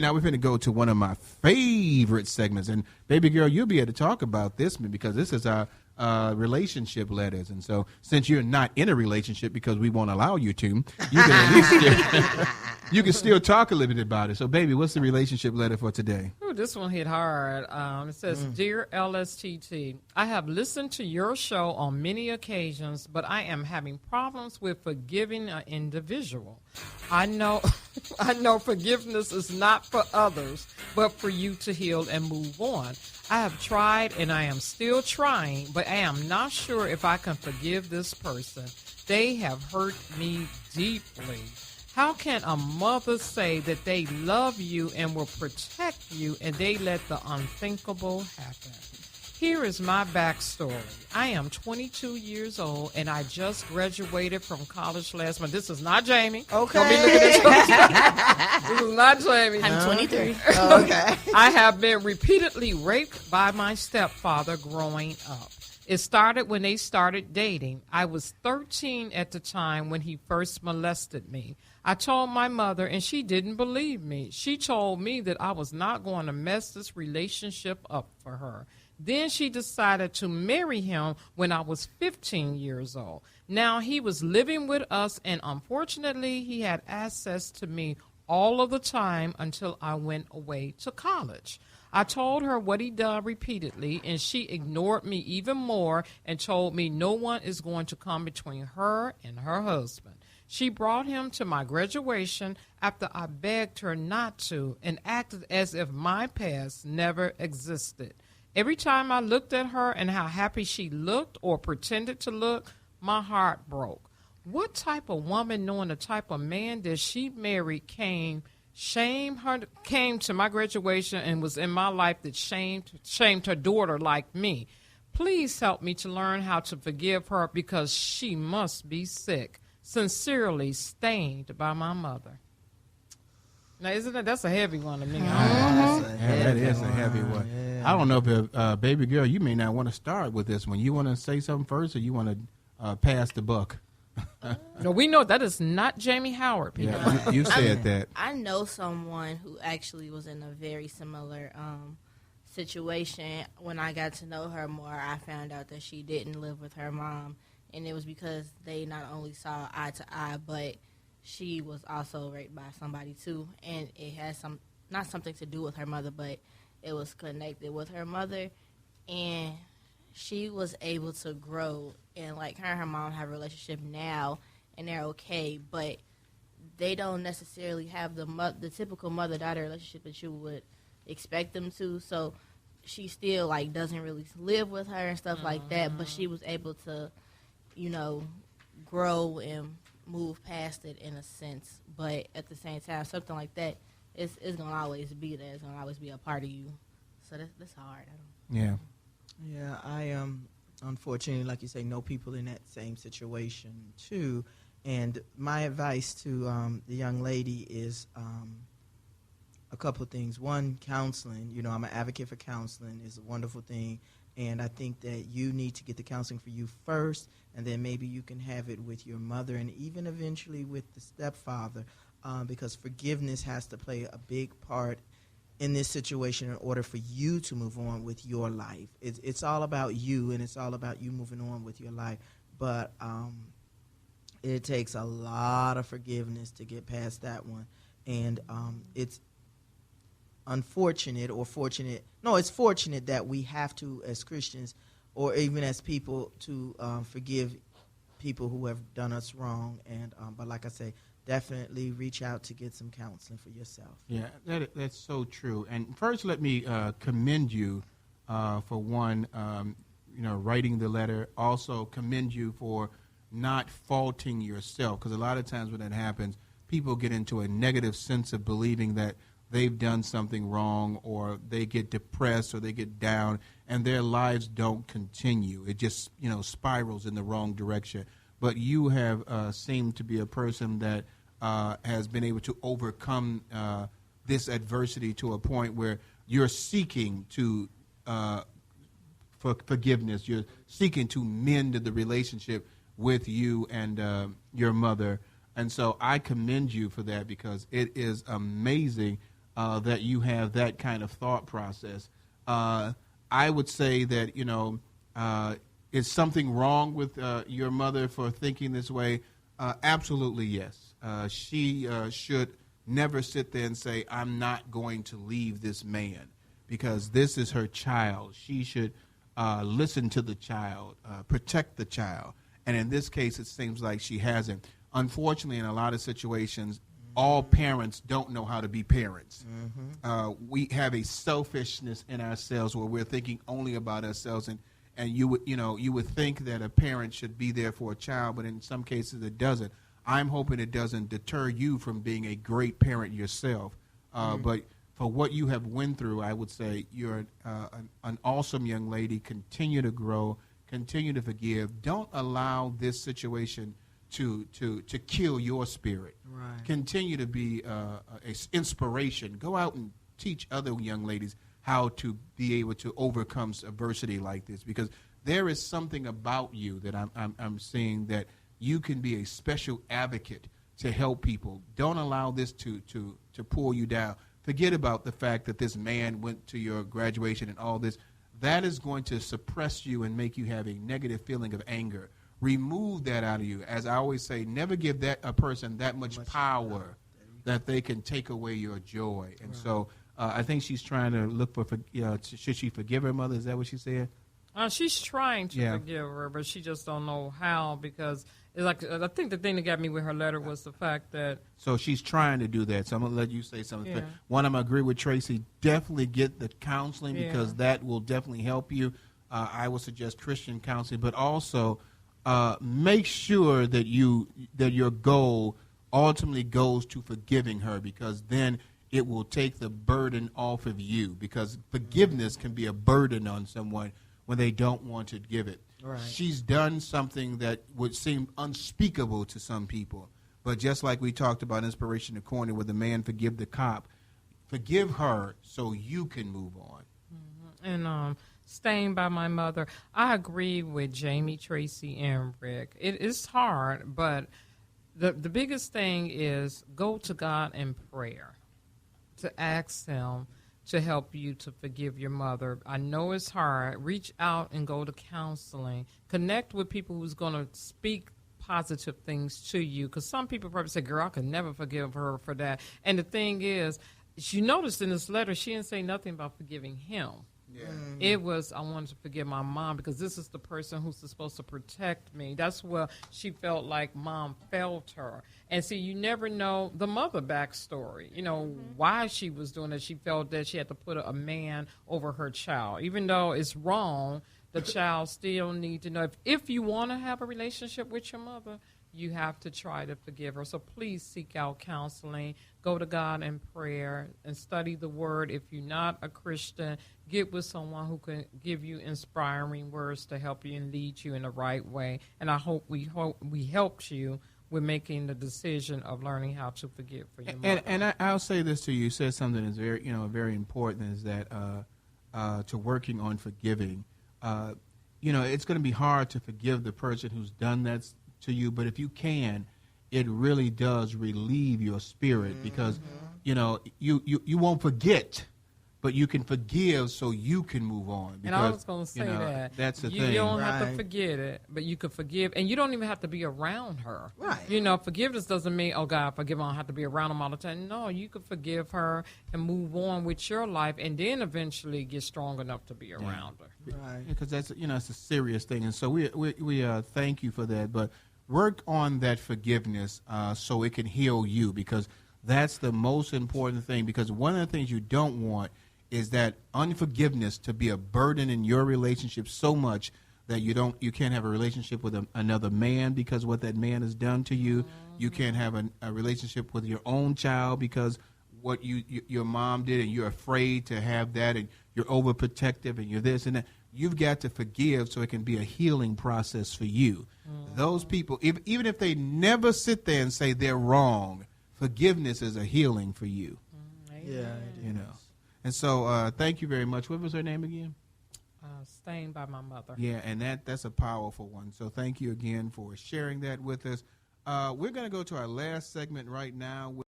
Now we're going to go to one of my favorite segments, and baby girl, you'll be able to talk about this because this is our relationship letters. And so, since you're not in a relationship because we won't allow you to, you can at least you can still talk a little bit about it. So, baby, what's the relationship letter for today? Ooh, this one hit hard. It says, Dear LSTT, I have listened to your show on many occasions, but I am having problems with forgiving an individual. I know forgiveness is not for others, but for you to heal and move on. I have tried and I am still trying, but I am not sure if I can forgive this person. They have hurt me deeply. How can a mother say that they love you and will protect you and they let the unthinkable happen? Here is my backstory. I am 22 years old, and I just graduated from college last month. This is not Jamie. Okay. Don't be looking at this is not Jamie. I'm 23. Okay. I have been repeatedly raped by my stepfather growing up. It started when they started dating. I was 13 at the time when he first molested me. I told my mother, and she didn't believe me. She told me that I was not going to mess this relationship up for her. Then she decided to marry him when I was 15 years old. Now he was living with us, and unfortunately, he had access to me all of the time until I went away to college. I told her what he done repeatedly, and she ignored me even more and told me no one is going to come between her and her husband. She brought him to my graduation after I begged her not to and acted as if my past never existed. Every time I looked at her and how happy she looked or pretended to look, my heart broke. What type of woman, knowing the type of man that she married, came to my graduation and was in my life that shamed her daughter like me? Please help me to learn how to forgive her because she must be sick. Sincerely, Stained by my mother. Now, that's a heavy one to me. That is a heavy one. Yeah. I don't know if, baby girl, you may not want to start with this one. You want to say something first, or you want to pass the buck? No, we know that is not Jamie Howard. People. Yeah, you said that. I know someone who actually was in a very similar situation. When I got to know her more, I found out that she didn't live with her mom, and it was because they not only saw eye to eye, but she was also raped by somebody too, and it has not something to do with her mother, but it was connected with her mother, and she was able to grow, and like her and her mom have a relationship now, and they're okay, but they don't necessarily have the typical mother-daughter relationship that you would expect them to, so she still like doesn't really live with her and stuff like that, but she was able to, grow and move past it in a sense, but at the same time, something like that is going to always be there. It's going to always be a part of you. So that's hard. Yeah. Yeah, I unfortunately, like you say, know people in that same situation too. And my advice to the young lady is a couple of things. One, counseling. I'm an advocate for counseling. It's a wonderful thing. And I think that you need to get the counseling for you first, and then maybe you can have it with your mother and even eventually with the stepfather, because forgiveness has to play a big part in this situation in order for you to move on with your life. It's all about you, and it's all about you moving on with your life. But it takes a lot of forgiveness to get past that one. And it's unfortunate or fortunate. No, it's fortunate that we have to, as Christians or even as people, to forgive people who have done us wrong. And but like I say, definitely reach out to get some counseling for yourself. Yeah, that's so true. And first, let me commend you for one, writing the letter. Also, commend you for not faulting yourself, because a lot of times when that happens, people get into a negative sense of believing that they've done something wrong, or they get depressed, or they get down, and their lives don't continue. It just, spirals in the wrong direction. But you have seemed to be a person that has been able to overcome this adversity to a point where you're seeking to for forgiveness. You're seeking to mend the relationship with you and your mother. And so I commend you for that, because it is amazing that you have that kind of thought process. I would say that, is something wrong with your mother for thinking this way? Absolutely, yes. She should never sit there and say, I'm not going to leave this man, because this is her child. She should listen to the child, protect the child. And in this case, it seems like she hasn't. Unfortunately, in a lot of situations, all parents don't know how to be parents. We have a selfishness in ourselves where we're thinking only about ourselves, and you would think that a parent should be there for a child, but in some cases it doesn't. I'm hoping it doesn't deter you from being a great parent yourself. But for what you have went through, I would say you're an awesome young lady. Continue to grow. Continue to forgive. Don't allow this situation to kill your spirit. Right. Continue to be an inspiration. Go out and teach other young ladies how to be able to overcome adversity like this, because there is something about you that I'm seeing that you can be a special advocate to help people. Don't allow this to pull you down. Forget about the fact that this man went to your graduation and all this. That is going to suppress you and make you have a negative feeling of anger. Remove that out of you. As I always say, never give a person that much power that they can take away your joy. And so I think she's trying to look for, should she forgive her mother? Is that what she said? She's trying to forgive her, but she just don't know how, because it's like, I think the thing that got me with her letter was the fact that... So she's trying to do that. So I'm going to let you say something. Yeah. One, I'm going to agree with Tracy. Definitely get the counseling, because that will definitely help you. I would suggest Christian counseling, but also make sure that your goal ultimately goes to forgiving her, because then it will take the burden off of you, because forgiveness can be a burden on someone when they don't want to give it. Right. She's done something that would seem unspeakable to some people. But just like we talked about Inspiration to Corner, where the man forgive the cop, forgive her so you can move on. And staying by my mother, I agree with Jamie, Tracy, and Rick. It is hard, but the biggest thing is go to God in prayer, to ask Him to help you to forgive your mother. I know it's hard. Reach out and go to counseling. Connect with people who's going to speak positive things to you, because some people probably say, girl, I could never forgive her for that. And the thing is, you noticed in this letter, she didn't say nothing about forgiving him. Yeah. It was, I wanted to forgive my mom, because this is the person who's supposed to protect me. That's where she felt like mom failed her. And see, you never know the mother backstory, why she was doing it. She felt that she had to put a man over her child. Even though it's wrong, the child still need to know. If you want to have a relationship with your mother, you have to try to forgive her. So please seek out counseling. Go to God in prayer and study the Word. If you're not a Christian, get with someone who can give you inspiring words to help you and lead you in the right way. And I hope we helped you with making the decision of learning how to forgive for your mother. And I'll say this to you. You said something that's very important, is that to working on forgiving. It's going to be hard to forgive the person who's done that to you, but if you can, it really does relieve your spirit, because you won't forget, but you can forgive so you can move on. Because, and I was going to say that. That's the thing. thing. You don't have to forget it, but you can forgive, and you don't even have to be around her. Right. Forgiveness doesn't mean, oh, God, forgive, I don't have to be around them all the time. No, you can forgive her and move on with your life, and then eventually get strong enough to be around her. Right. Because that's it's a serious thing, and so we thank you for that. But work on that forgiveness so it can heal you, because that's the most important thing. Because one of the things you don't want is that unforgiveness to be a burden in your relationship so much that you can't have a relationship with another man because what that man has done to you. You can't have a relationship with your own child because what your mom did, and you're afraid to have that, and you're overprotective, and you're this and that. You've got to forgive so it can be a healing process for you. Those people, even if they never sit there and say they're wrong, forgiveness is a healing for you. Yeah, it is. And so thank you very much. What was her name again? Staying by my mother. Yeah, and that's a powerful one. So thank you again for sharing that with us. We're going to go to our last segment right now.